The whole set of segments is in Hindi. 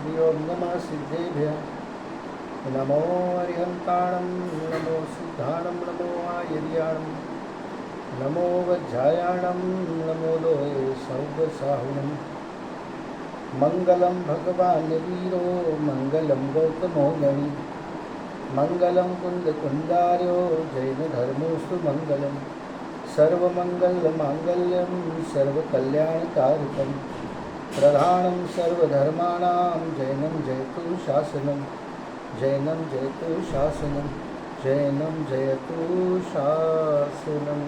श्री ओम नमः सिद्धेभ्यः नमो अरिहन्ताणं नमो सिद्धाणं नमो आयर्याणं नमो वज्रायाणं नमो लोहे सर्वसाहुणं मंगलम भगवान वीरो मंगलम गौतमो गणि मंगलम कुंद कुंदार्यो जैन धर्मोस्तु मंगलम सर्वमंगल मांगल्यम सर्वकल्याणकारकम प्रधानम सर्वधर्माणां जैनम जयतु शासनम जैनम जयतु शासनम जैनम जयतु शासनम।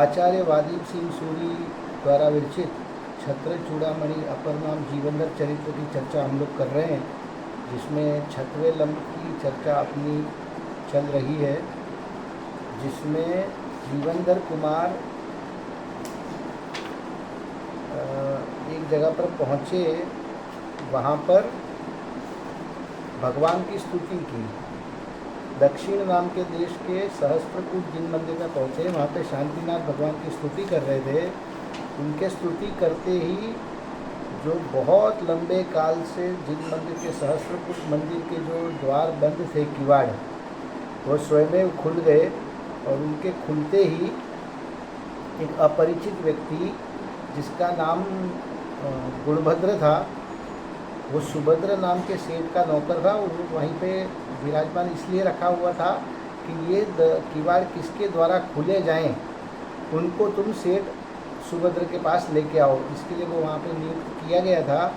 आचार्य वादीप सिंह सूरी द्वारा विरचित छत्र चूड़ामणि अपर नाम जीवनधर चरित्र की चर्चा हम लोग कर रहे हैं, जिसमें छठवें लंब की चर्चा अपनी चल रही है, जिसमें जीवनधर कुमार एक जगह पर पहुँचे, वहाँ पर भगवान की स्तुति की। दक्षिण नाम के देश के सहस्त्रकूट जिन मंदिर में पहुँचे, वहाँ पे शांतिनाथ भगवान की स्तुति कर रहे थे। उनके स्तुति करते ही जो बहुत लंबे काल से जिन मंदिर के सहस्त्रकूट मंदिर के जो द्वार बंद थे, किवाड़, वो स्वयं खुल गए और उनके खुलते ही एक अपरिचित व्यक्ति जिसका नाम गुणभद्र था, वो सुभद्र नाम के सेठ का नौकर था, वो वहीं पे विराजमान इसलिए रखा हुआ था कि ये किवाड़ किसके द्वारा खुले जाएं, उनको तुम सेठ सुभद्र के पास लेके आओ। इसके लिए वो वहाँ पे नियुक्त किया गया था।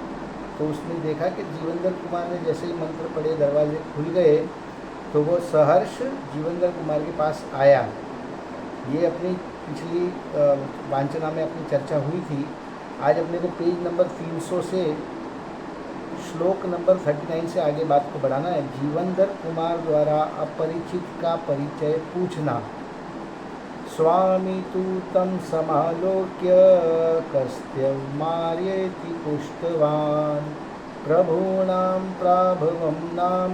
तो उसने देखा कि जीवनधर कुमार ने जैसे ही मंत्र पढ़े, दरवाजे खुल गए, तो वो सहर्ष जीवनधर कुमार के पास आया। ये अपनी पिछली वांचना में अपनी चर्चा हुई थी। आज अपने को पेज नंबर 300 से श्लोक नंबर 39 से आगे बात को बढ़ाना है। जीवनधर कुमार द्वारा अपरिचित का परिचय पूछना। स्वामी तु तं समालोक्य कस्त्यमार्येति पुष्टवान् प्रभूणां प्राभवं नाम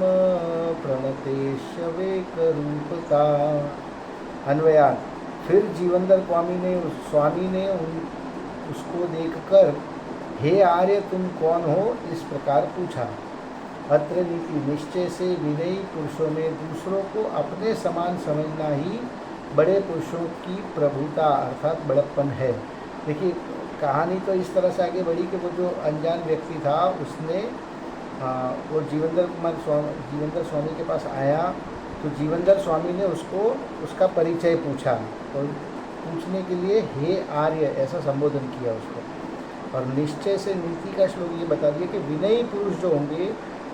प्रणतेश्य वेकरूपता। अन्वयार्थ। फिर जीवनधर स्वामी ने उसको देखकर हे आर्य तुम कौन हो, इस प्रकार पूछा। अत्र नीति निश्चय से विनयी पुरुषों में दूसरों को अपने समान समझना ही बड़े पुरुषों की प्रभुता अर्थात बड़प्पन है। देखिए, कहानी तो इस तरह से आगे बढ़ी कि वो जो अनजान व्यक्ति था, उसने वो जीवनधर स्वामी के पास आया, तो जीवनधर स्वामी ने उसको उसका परिचय पूछा और पूछने के लिए हे आर्य ऐसा संबोधन किया उसको। और निश्चय से नीति का श्लोक ये बता दिया कि विनयी पुरुष जो होंगे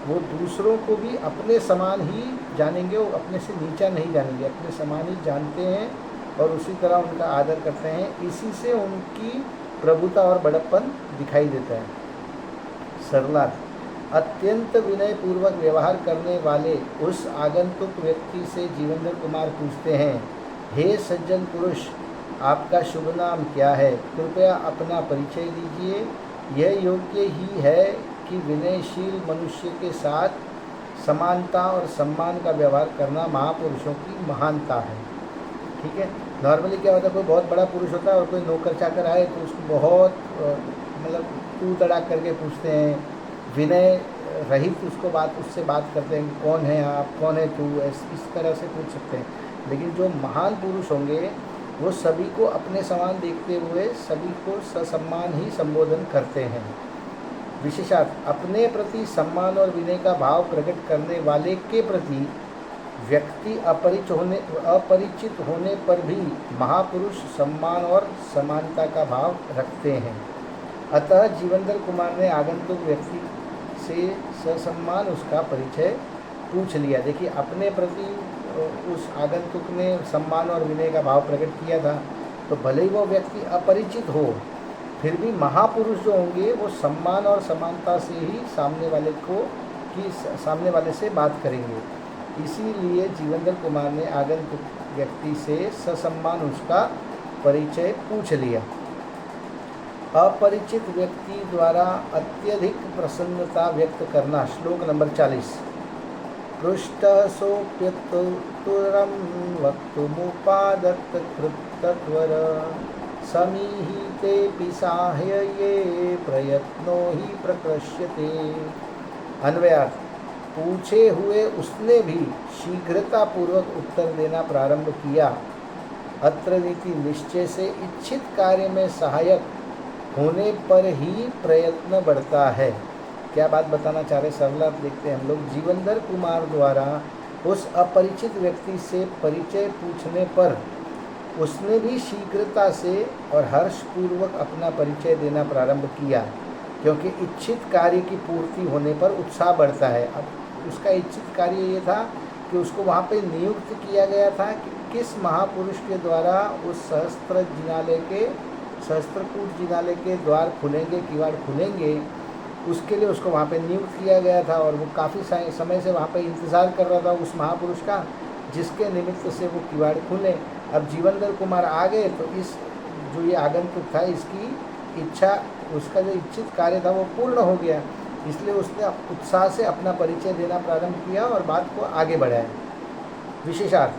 वो दूसरों को भी अपने समान ही जानेंगे, वो अपने से नीचा नहीं जानेंगे, अपने समान ही जानते हैं और उसी तरह उनका आदर करते हैं। इसी से उनकी प्रभुता और बड़प्पन दिखाई देता है। सरलार्थ। अत्यंत विनय पूर्वक व्यवहार करने वाले उस आगंतुक व्यक्ति से जीवनधर कुमार पूछते हैं, हे सज्जन पुरुष, आपका शुभ नाम क्या है? कृपया अपना परिचय दीजिए। यह योग्य ही है कि विनयशील मनुष्य के साथ समानता और सम्मान का व्यवहार करना महापुरुषों की महानता है। ठीक है। नॉर्मली क्या होता है, कोई बहुत बड़ा पुरुष होता है और कोई नौकर चाकर आए तो उसको बहुत मतलब तू तड़ाक करके पूछते हैं, विनय रहित उससे बात करते हैं कि कौन है आप, कौन है तू, इस तरह से पूछ सकते हैं। लेकिन जो महान पुरुष होंगे वो सभी को अपने समान देखते हुए सभी को ससम्मान ही संबोधन करते हैं। विशेषार्थ। अपने प्रति सम्मान और विनय का भाव प्रकट करने वाले के प्रति व्यक्ति अपरिचित होने पर भी महापुरुष सम्मान और समानता का भाव रखते हैं। अतः जीवनधर कुमार ने आगंतुक व्यक्ति से ससम्मान उसका परिचय पूछ लिया। देखिए, अपने प्रति उस आगंतुक ने सम्मान और विनय का भाव प्रकट किया था, तो भले ही वो व्यक्ति अपरिचित हो, फिर भी महापुरुष जो होंगे वो सम्मान और समानता से ही सामने वाले से बात करेंगे। इसीलिए जीवनधर कुमार ने आगंतुक व्यक्ति से ससम्मान उसका परिचय पूछ लिया। अपरिचित व्यक्ति द्वारा अत्यधिक प्रसन्नता व्यक्त करना। श्लोक नंबर 40। पृष्ठः सोऽप्यतुरं वक्तुमुपादत्त कृतत्वर समीहि ते पिसाह्य ये प्रयत्नो ही प्रकृष्यते। अन्वयार्थ, पूछे हुए उसने भी शीघ्रतापूर्वक उत्तर देना प्रारंभ किया। अत्र नीति निश्चय से इच्छित कार्य में सहायक होने पर ही प्रयत्न बढ़ता है। क्या बात बताना चाह रहे सरला देखते हैं हम लोग। जीवनधर कुमार द्वारा उस अपरिचित व्यक्ति से परिचय पूछने पर उसने भी शीघ्रता से और हर्षपूर्वक अपना परिचय देना प्रारंभ किया, क्योंकि इच्छित कार्य की पूर्ति होने पर उत्साह बढ़ता है। अब उसका इच्छित कार्य ये था कि उसको वहाँ पे नियुक्त किया गया था कि किस महापुरुष के द्वारा उस सहस्त्रकूट जिनालय के द्वार खुलेंगे, किवाड़ खुलेंगे, उसके लिए उसको वहाँ पे नियुक्त किया गया था। और वो काफ़ी समय से वहाँ पे इंतज़ार कर रहा था उस महापुरुष का, जिसके निमित्त से वो किवाड़ खुले। अब जीवनधर कुमार आ गए तो इस जो ये आगंतुक था, इसकी इच्छा, उसका जो इच्छित कार्य था वो पूर्ण हो गया। इसलिए उसने उत्साह से अपना परिचय देना प्रारंभ किया और बात को आगे बढ़ाया। विशेषार्थ,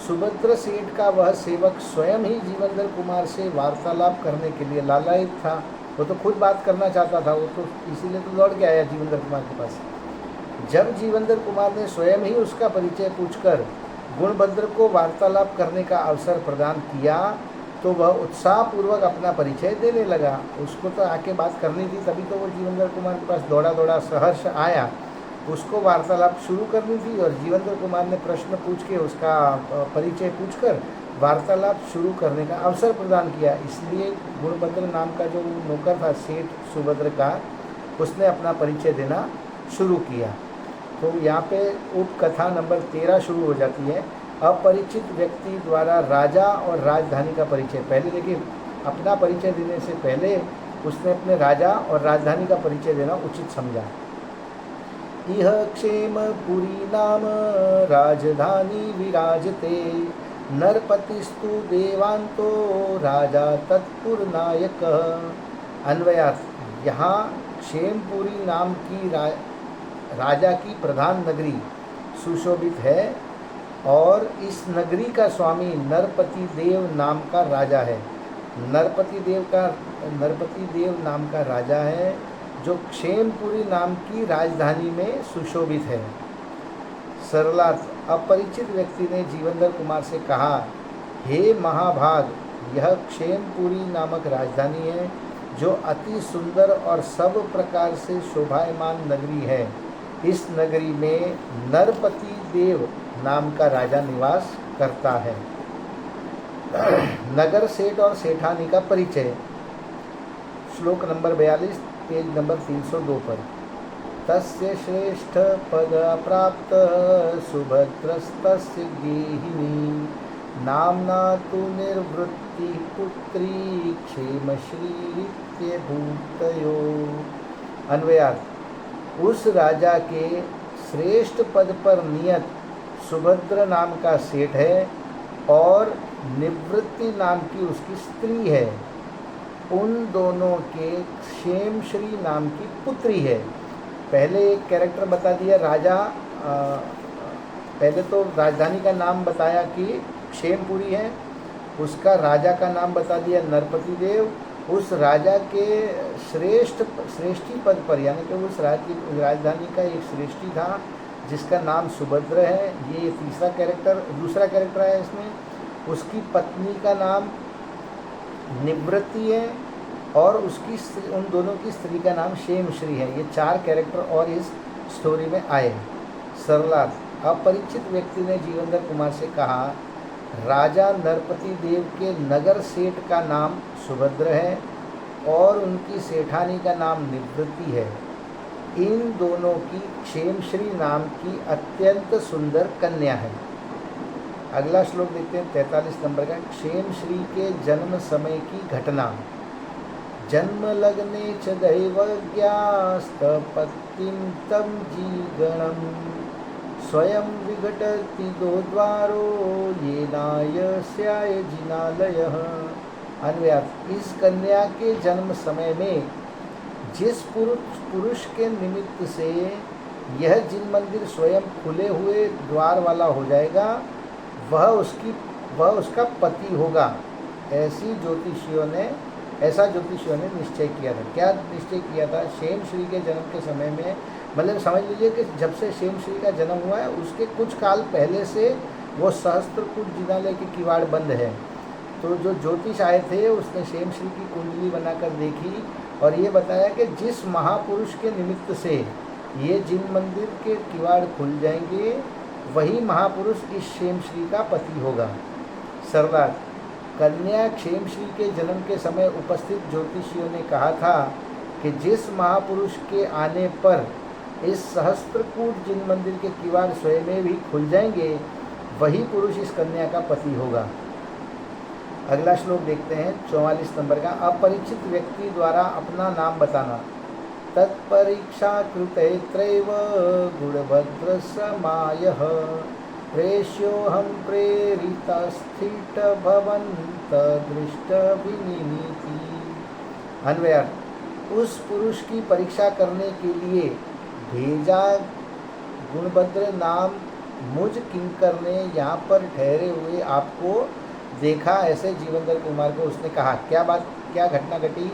सुभद्र सेठ का वह सेवक स्वयं ही जीवनधर कुमार से वार्तालाप करने के लिए लालायित था। वो तो खुद बात करना चाहता था, वो तो इसीलिए तो लौट के आया जीवनधर कुमार के पास। जब जीवनधर कुमार ने स्वयं ही उसका परिचय पूछकर गुणभद्र को वार्तालाप करने का अवसर प्रदान किया तो वह उत्साहपूर्वक अपना परिचय देने लगा। उसको तो आके बात करनी थी, तभी तो वो जीवनधर कुमार के पास दौड़ा दौड़ा सहर्ष आया। उसको वार्तालाप शुरू करनी थी और जीवनधर कुमार ने प्रश्न पूछ के उसका परिचय पूछकर वार्तालाप शुरू करने का अवसर प्रदान किया। इसलिए गुणभद्र नाम का जो नौकर था सेठ सुभद्र का, उसने अपना परिचय देना शुरू किया। तो यहाँ पे उपकथा नंबर 13 शुरू हो जाती है। अपरिचित व्यक्ति द्वारा राजा और राजधानी का परिचय। पहले देखिए, अपना परिचय देने से पहले उसने अपने राजा और राजधानी का परिचय देना उचित समझा। इह क्षेमपुरी नाम राजधानी विराजते, नरपतिस्तु देवांतो राजा तत्पुरनायक। अन्वयार्थ, यहाँ क्षेमपुरी नाम की राजा की प्रधान नगरी सुशोभित है और इस नगरी का स्वामी नरपति देव नाम का राजा है। नरपति देव नाम का राजा है जो क्षेमपुरी नाम की राजधानी में सुशोभित है। सरलार्थ, अपरिचित व्यक्ति ने जीवनधर कुमार से कहा, हे महाभाग, यह क्षेमपुरी नामक राजधानी है जो अति सुंदर और सब प्रकार से शोभायमान नगरी है। इस नगरी में नरपति देव नाम का राजा निवास करता है। नगर सेठ और सेठानी का परिचय। श्लोक नंबर 42, पेज नंबर 302 पर। तस्य श्रेष्ठ पद प्राप्त सुभद्रस्तस्य गेहिनी, नामना तु निर्वृत्ति पुत्री क्षेमश्री भूतयो। अन्वयार्थ, उस राजा के श्रेष्ठ पद पर नियत सुभद्र नाम का सेठ है और निवृत्ति नाम की उसकी स्त्री है। उन दोनों के क्षेमश्री नाम की पुत्री है। पहले एक कैरेक्टर बता दिया राजा, पहले तो राजधानी का नाम बताया कि क्षेमपुरी है, उसका राजा का नाम बता दिया नरपति देव। उस राजा के श्रेष्ठी पद पर, यानी कि उस राजधानी का एक श्रेष्ठी था जिसका नाम सुभद्र है। ये दूसरा कैरेक्टर है इसमें। उसकी पत्नी का नाम निवृत्ति है और उन दोनों की स्त्री का नाम क्षेमश्री है। ये 4 कैरेक्टर और इस स्टोरी में आए। सरलार्थ, अपरिचित व्यक्ति ने जीवनधर कुमार से कहा, राजा नरपति देव के नगर सेठ का नाम सुभद्र है और उनकी सेठानी का नाम निवृत्ति है। इन दोनों की क्षेमश्री नाम की अत्यंत सुंदर कन्या है। अगला श्लोक देखते हैं 43 नंबर का। क्षेमश्री के जन्म समय की घटना। जन्म लग्ने च दैवज्ञास्तपत्तिं तं जीगणं, स्वयं विघटति द्वारो येनायस्याय जिनालयः। अन्वयार्थ, इस कन्या के जन्म समय में जिस पुरुष के निमित्त से यह जिन मंदिर स्वयं खुले हुए द्वार वाला हो जाएगा, वह उसका पति होगा। ऐसी ज्योतिषियों ने ऐसा ज्योतिषियों ने निश्चय किया था। क्या निश्चय किया था? क्षेम श्री के जन्म के समय में, मतलब समझ लीजिए कि जब से क्षेम श्री का जन्म हुआ है उसके कुछ काल पहले से वो सहस्त्रकूट जिनालय की किवाड़ बंद है। तो जो ज्योतिष आए थे उसने क्षेम श्री की कुंडली बनाकर देखी और ये बताया कि जिस महापुरुष के निमित्त से ये जिन मंदिर के किवाड़ खुल जाएंगे वही महापुरुष इस क्षेम श्री का पति होगा। सरदार, कन्या क्षेम श्री के जन्म के समय उपस्थित ज्योतिषियों ने कहा था कि जिस महापुरुष के आने पर इस सहस्त्रकूट जिन मंदिर के किवाड़ स्वयं भी खुल जाएंगे वही पुरुष इस कन्या का पति होगा। अगला श्लोक देखते हैं 44 नंबर का। अपरिचित व्यक्ति द्वारा अपना नाम बताना। तत्परीक्षा कृतैत्रैव गुणभद्र समायः प्रेष्योऽहं प्रेरितस्थित भवन्त दृष्ट विनिनीति। अन्वयार्थ, उस पुरुष की परीक्षा करने के लिए भेजा गुणभद्र नाम मुझ किंकर ने यहाँ पर ठहरे हुए आपको देखा। ऐसे जीवनधर कुमार को उसने कहा। क्या बात, क्या घटना घटी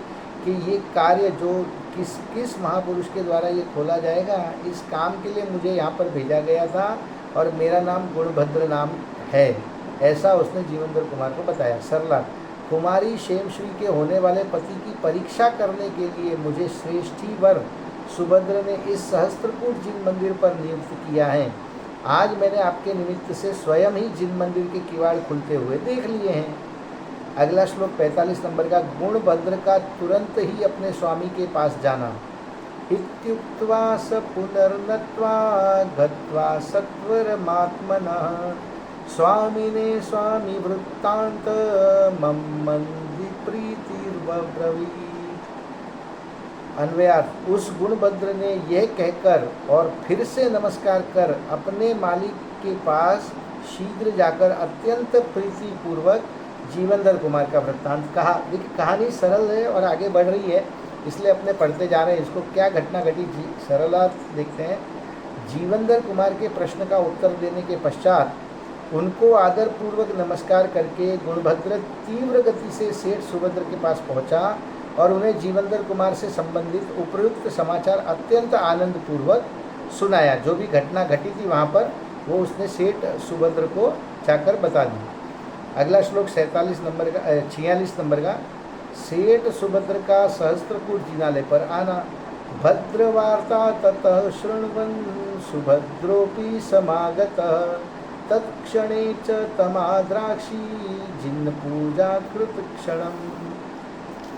कि ये कार्य जो किस महापुरुष के द्वारा ये खोला जाएगा, इस काम के लिए मुझे यहाँ पर भेजा गया था और मेरा नाम गुणभद्र नाम है, ऐसा उसने जीवनधर कुमार को बताया। सरला, कुमारी क्षेमश्री के होने वाले पति की परीक्षा करने के लिए मुझे श्रेष्ठी वर सुभद्र ने इस सहस्त्रकूट जिन मंदिर पर नियुक्त किया है। आज मैंने आपके निमित्त से स्वयं ही जिन मंदिर के किवाड़ खुलते हुए देख लिए हैं। अगला श्लोक 45 नंबर का। गुणभद्र का तुरंत ही अपने स्वामी के पास जाना। इत्युक्त्वा स पुनर्नत्वा गत्वा सत्वरमात्मनः स्वामिने स्वामी वृत्तांत मम्मन्दी प्रीतिर्ब्रवीत्। अन्वयार्थ, उस गुणभद्र ने यह कहकर और फिर से नमस्कार कर अपने मालिक के पास शीघ्र जाकर अत्यंत प्रीतिपूर्वक जीवनधर कुमार का वृत्तांत कहा। देखिए कहानी सरल है और आगे बढ़ रही है, इसलिए अपने पढ़ते जा रहे हैं इसको। क्या घटना घटी, सरलार्थ देखते हैं। जीवनधर कुमार के प्रश्न का उत्तर देने के पश्चात उनको आदरपूर्वक नमस्कार करके गुणभद्र तीव्र गति से सेठ सुभद्र के पास पहुंचा और उन्हें जीवनधर कुमार से संबंधित उपयुक्त समाचार अत्यंत आनंदपूर्वक सुनाया। जो भी घटना घटी थी वहाँ पर वो उसने सेठ सुभद्र को जाकर बता दी। अगला श्लोक 46 नंबर का 46 नंबर का। सेठ सुभद्र का सहस्त्रकूट जिनालय पर आना। भद्रवार्ता ततः शृण्वन् सुभद्रोऽपि समागतः तत्क्षणे च तमाद्राक्षी जिन्न पूजा कृत क्षणम्।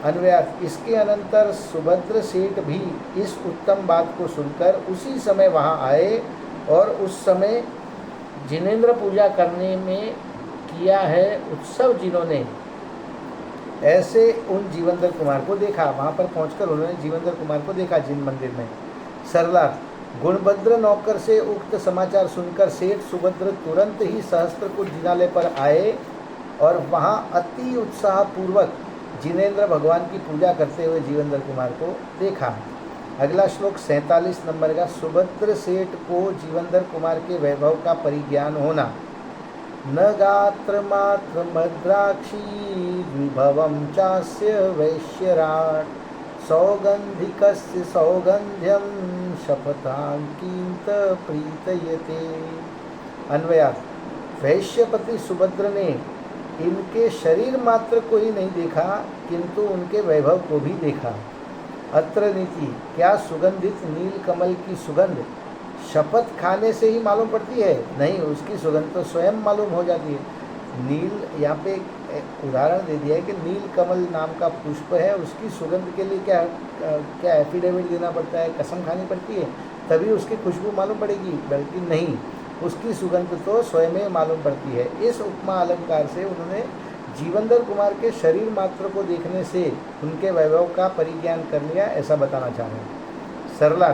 अन्वयार्थ, इसके अनंतर सुभद्र सेठ भी इस उत्तम बात को सुनकर उसी समय वहाँ आए और उस समय जिनेंद्र पूजा करने में किया है उत्सव जिन्होंने, ऐसे उन जीवनधर कुमार को देखा। वहाँ पर पहुंचकर उन्होंने जीवनधर कुमार को देखा जिन मंदिर में। सरला, गुणभद्र नौकर से उक्त समाचार सुनकर सेठ सुभद्र तुरंत ही सहस्त्रकूट जिनालय पर आए और वहाँ अति उत्साहपूर्वक जिनेंद्र भगवान की पूजा करते हुए जीवनधर कुमार को देखा। अगला श्लोक 47 नंबर का। सुभद्र सेठ को जीवनधर कुमार के वैभव का परिज्ञान होना। न गात्र मात्र मद्राक्षी विभवं चास्य वैश्यराट सौगंधिकस्य सौगंध्यम शपथांकित प्रीतयते। अन्वयार्थ, वैश्यपति सुभद्र ने इनके शरीर मात्र को ही नहीं देखा किंतु उनके वैभव को भी देखा। अत्र नीति, क्या सुगंधित नील कमल की सुगंध शपथ खाने से ही मालूम पड़ती है? नहीं, उसकी सुगंध तो स्वयं मालूम हो जाती है। नील, यहाँ पे एक उदाहरण दे दिया है कि नील कमल नाम का पुष्प है, उसकी सुगंध के लिए क्या एफिडेविट देना पड़ता है, कसम खानी पड़ती है तभी उसकी खुशबू मालूम पड़ेगी? बल्कि नहीं, उसकी सुगंध तो स्वयं ही मालूम पड़ती है। इस उपमा अलंकार से उन्होंने जीवनधर कुमार के शरीर मात्र को देखने से उनके वैभव का परिज्ञान कर लिया, ऐसा बताना चाह रहे हैं। सरला,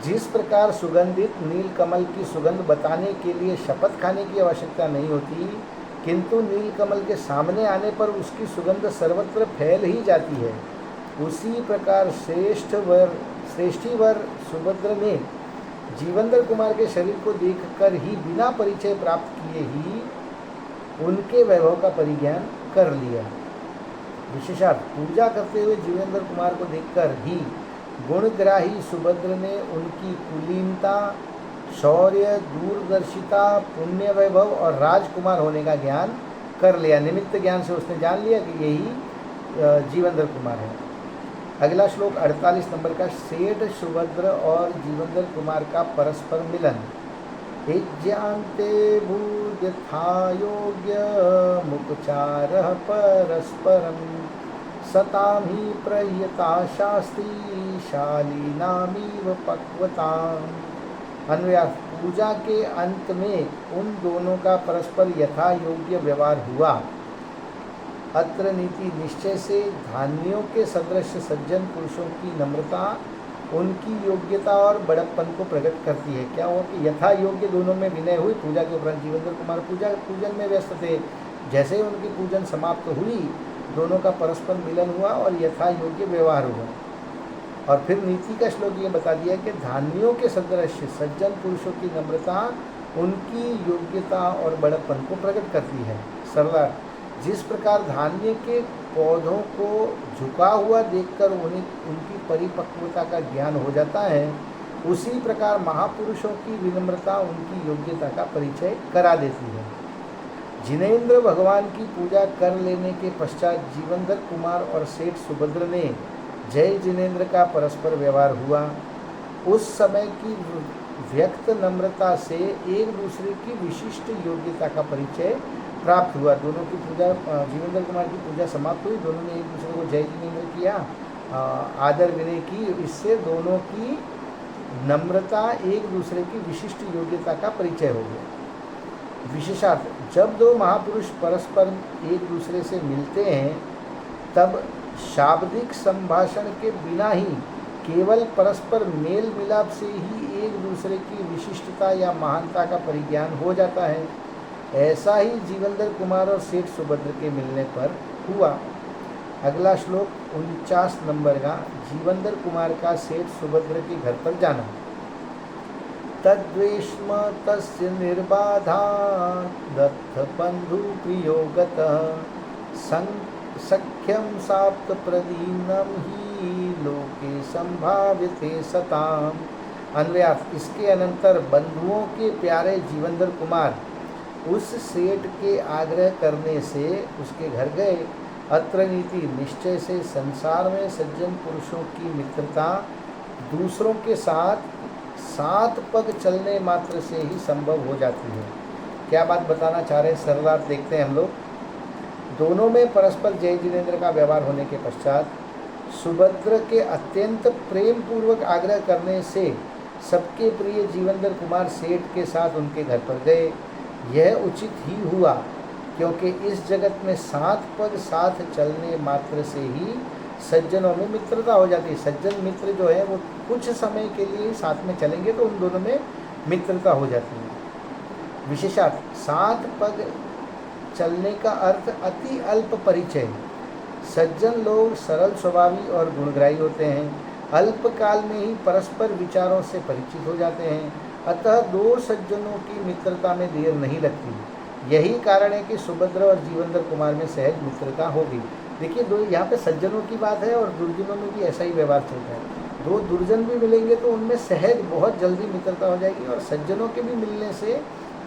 जिस प्रकार सुगंधित नील कमल की सुगंध बताने के लिए शपथ खाने की आवश्यकता नहीं होती किंतु नील कमल के सामने आने पर उसकी सुगंध सर्वत्र फैल ही जाती है, उसी प्रकार श्रेष्ठीवर सुभद्र ने जीवनधर कुमार के शरीर को देखकर ही बिना परिचय प्राप्त किए ही उनके वैभव का परिज्ञान कर लिया। विशेषार्थ, पूजा करते हुए जीवेंद्र कुमार को देखकर ही गुणग्राही सुभद्र ने उनकी कुलीनता, शौर्य, दूरदर्शिता, पुण्य वैभव और राजकुमार होने का ज्ञान कर लिया। निमित्त ज्ञान से उसने जान लिया कि यही जीवेंद्र कुमार है। अगला श्लोक 48 नंबर का, सेठ सुभद्र और जीवेंद्र कुमार का परस्पर मिलन। इज्यांते भूयथा योग्य मुपचारः परस्परम सताम ही प्रयता शास्त्री शालीनामीव पक्वताम। अन्वयार्थ, पूजा के अंत में उन दोनों का परस्पर यथा योग्य व्यवहार हुआ। अत्र नीति निश्चय से धान्यों के सदृश सज्जन पुरुषों की नम्रता उनकी योग्यता और बड़प्पन को प्रकट करती है। क्या हुआ कि यथा योग्य दोनों में विनय हुई। पूजा के उपरांत जीवेंद्र कुमार पूजन में व्यस्त थे। जैसे ही उनकी पूजन समाप्त हुई, दोनों का परस्पर मिलन हुआ और यथा योग्य व्यवहार हुआ। और फिर नीति का श्लोक ये बता दिया कि धान्यों के सदृश सज्जन पुरुषों की नम्रता उनकी योग्यता और बड़प्पन को प्रकट करती है। सरला, जिस प्रकार धान्य के पौधों को झुका हुआ देखकर उनकी परिपक्वता का ज्ञान हो जाता है, उसी प्रकार महापुरुषों की विनम्रता उनकी योग्यता का परिचय करा देती है। जिनेंद्र भगवान की पूजा कर लेने के पश्चात जीवेंद्र कुमार और सेठ सुभद्र ने जय जिनेंद्र का परस्पर व्यवहार हुआ। उस समय की व्यक्त नम्रता से एक दूसरे की विशिष्ट योग्यता का परिचय प्राप्त हुआ। दोनों की पूजा, जीवेंद्र कुमार की पूजा समाप्त हुई, दोनों ने एक दूसरे को जय जिनेंद्र किया, आदर विनय की। इससे दोनों की नम्रता एक दूसरे की विशिष्ट योग्यता का परिचय हो गया। विशेषार्थ, जब दो महापुरुष परस्पर एक दूसरे से मिलते हैं, तब शाब्दिक संभाषण के बिना ही केवल परस्पर मेल मिलाप से ही एक दूसरे की विशिष्टता या महानता का परिज्ञान हो जाता है। ऐसा ही जीवेंद्र कुमार और सेठ सुभद्र के मिलने पर हुआ। अगला श्लोक 49 नंबर का, जीवेंद्र कुमार का सेठ सुभद्र के घर पर जाना। तद्वेश्म तस्य निर्बाधा दत्त बंधु प्रियो गतः सख्यम साप्त प्रदीनम ही लोके संभाव्यते सताम। अन्वयार्थ, इसके अनंतर बंधुओं के प्यारे जीवेंद्र कुमार उस सेठ के आग्रह करने से उसके घर गए। अत्र नीति निश्चय से संसार में सज्जन पुरुषों की मित्रता दूसरों के साथ 7 पग चलने मात्र से ही संभव हो जाती है। क्या बात बताना चाह रहे हैं, सरलार्थ देखते हैं हम लोग। दोनों में परस्पर जय जिनेंद्र का व्यवहार होने के पश्चात सुभद्र के अत्यंत प्रेम पूर्वक आग्रह करने से सबके प्रिय जीवेंद्र कुमार सेठ के साथ उनके घर पर गए। यह उचित ही हुआ, क्योंकि इस जगत में 7 पग साथ चलने मात्र से ही सज्जनों में मित्रता हो जाती है। सज्जन मित्र जो है वो कुछ समय के लिए साथ में चलेंगे तो उन दोनों में मित्रता हो जाती है। विशेषार्थ, 7 पग चलने का अर्थ अति अल्प परिचय। सज्जन लोग सरल स्वभावी और गुणग्राही होते हैं, अल्पकाल में ही परस्पर विचारों से परिचित हो जाते हैं। अतः दो सज्जनों की मित्रता में देर नहीं लगती। यही कारण है कि सुभद्र और जीवेंद्र कुमार में सहज मित्रता होगी। देखिए, दो यहाँ पे सज्जनों की बात है और दुर्जनों में भी ऐसा ही व्यवहार चलता है। दो दुर्जन भी मिलेंगे तो उनमें सहज बहुत जल्दी मित्रता हो जाएगी, और सज्जनों के भी मिलने से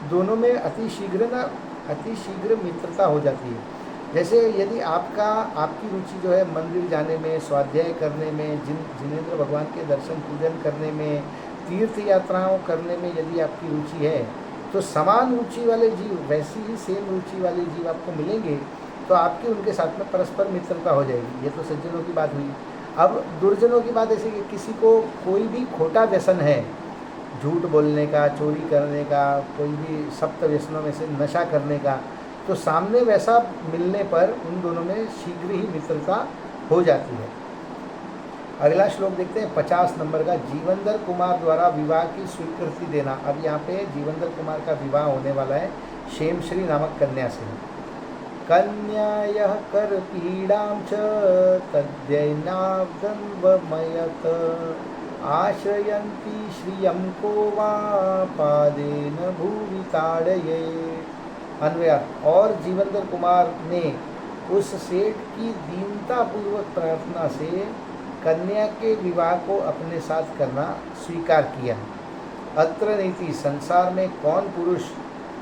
दोनों में अति शीघ्र मित्रता हो जाती है। जैसे यदि आपकी रुचि जो है मंदिर जाने में, स्वाध्याय करने में, जिनेंद्र भगवान के दर्शन पूजन करने में, तीर्थ यात्राओं करने में यदि आपकी रुचि है, तो समान रुचि वाले जीव, वैसी ही सेम रुचि वाले जीव आपको मिलेंगे तो आपकी उनके साथ में परस्पर मित्रता हो जाएगी। ये तो सज्जनों की बात हुई। अब दुर्जनों की बात ऐसी कि किसी को कोई भी खोटा व्यसन है, झूठ बोलने का, चोरी करने का, कोई भी सप्त व्यसनों में से नशा करने का, तो सामने वैसा मिलने पर उन दोनों में शीघ्र ही मित्रता हो जाती है। अगला श्लोक देखते हैं 50 नंबर का, जीवेंद्र कुमार द्वारा विवाह की स्वीकृति देना। अब यहाँ पे जीवेंद्र कुमार का विवाह होने वाला है क्षेमश्री नामक कन्या से। कन्या यह कर पीड़ां च तद्यैनाब्दं वमयत आश्रयन्ति श्रियं को वा पादेन भूवि ताड़ये। अन्वयार्थ, और जीवेंद्र कुमार ने उस सेठ की दीनता पूर्वक प्रार्थना से कन्या के विवाह को अपने साथ करना स्वीकार किया। अत्र नीति, संसार में कौन पुरुष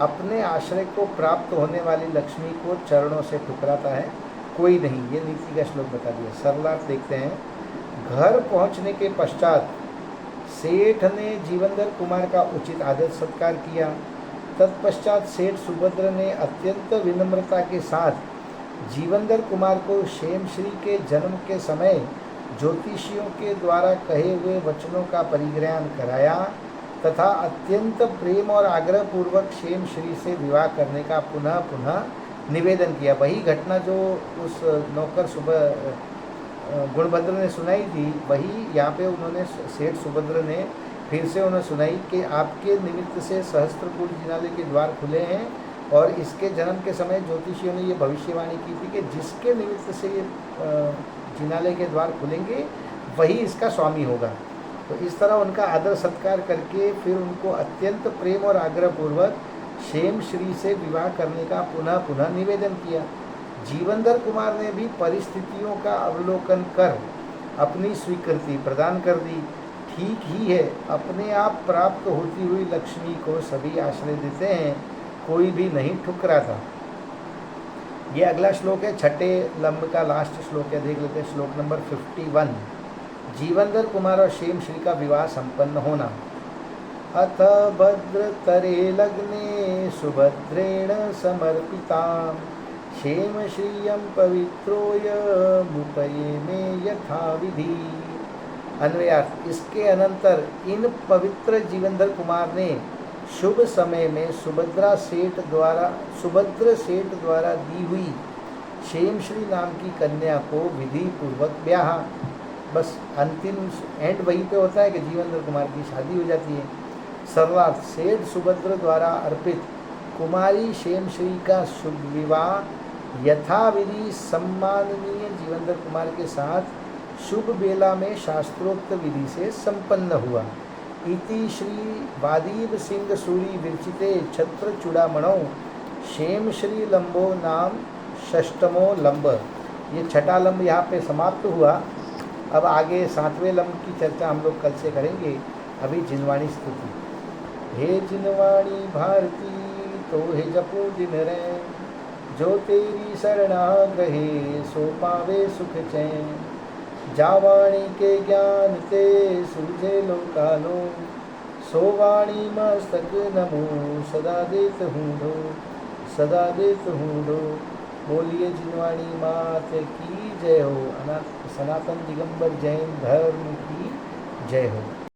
अपने आश्रय को प्राप्त होने वाली लक्ष्मी को चरणों से ठुकराता है? कोई नहीं। ये नीति का श्लोक बता दिया। सरलार्थ देखते हैं। घर पहुंचने के पश्चात सेठ ने जीवनधर कुमार का उचित आदर सत्कार किया। तत्पश्चात सेठ सुभद्र ने अत्यंत विनम्रता के साथ जीवनधर कुमार को क्षेमश्री के जन्म के समय ज्योतिषियों के द्वारा कहे हुए वचनों का परिग्रहण कराया तथा अत्यंत प्रेम और आग्रह पूर्वक क्षेमश्री से विवाह करने का पुनः पुनः निवेदन किया। वही घटना जो उस नौकर गुणभद्र ने सुनाई थी, वही यहाँ पे उन्होंने सेठ सुभद्र ने फिर से उन्हें सुनाई कि आपके निमित्त से सहस्त्रकुल जिनालय के द्वार खुले हैं और इसके जन्म के समय ज्योतिषियों ने ये भविष्यवाणी की थी कि जिसके निमित्त से ये जिनालय के द्वार खुलेंगे वही इसका स्वामी होगा। तो इस तरह उनका आदर सत्कार करके फिर उनको अत्यंत प्रेम और आग्रह पूर्वक क्षेमश्री से विवाह करने का पुनः पुनः निवेदन किया। जीवनधर कुमार ने भी परिस्थितियों का अवलोकन कर अपनी स्वीकृति प्रदान कर दी। ठीक ही है, अपने आप प्राप्त होती हुई लक्ष्मी को सभी आश्रय देते हैं, कोई भी नहीं ठुकराता। ये अगला श्लोक है, छठे लंब का लास्ट श्लोक है, देख लेते हैं। श्लोक नंबर 51। जीवनधर कुमार और क्षेमश्री का विवाह संपन्न होना। अथ भद्रतरे लग्ने सुभद्रेण समर्पिता क्षेमश्रियं पवित्रोयमुपये में यथा विधि। अन्वयार्थ, इसके अनंतर इन पवित्र जीवनधर कुमार ने शुभ समय में सुभद्र सेठ द्वारा दी हुई क्षेमश्री नाम की कन्या को विधि पूर्वक ब्याहा। बस अंतिम एंड वहीं पे होता है कि जीवनधर कुमार की शादी हो जाती है। सरलार्थ, सेठ सुभद्र द्वारा अर्पित कुमारी क्षेमश्री का शुभ विवाह यथाविधि सम्माननीय जीवनधर कुमार के साथ शुभ बेला में शास्त्रोक्त विधि से संपन्न हुआ। इति श्री वादीव सिंह सूरी विरचिते छत्र चूड़ामणौ क्षेमश्री लंबो नाम षष्टमो लंब। ये छठा लंब यहाँ पे समाप्त हुआ। अब आगे सातवें लंब की चर्चा हम लोग कल से करेंगे। अभी जिनवाणी स्तुति। हे जिनवाणी भारती तो हे जपो दिन रे, जो तेरी शरणागृहे सो पावे सुख चैन। जावाणी के ज्ञान ते सूझे लोकालो, सो वाणी मस्तक नमो सदा देत हूँ डो। बोलिए जिनवाणी मात की जय हो। सनातन दिगंबर जैन धर्म की जय हो।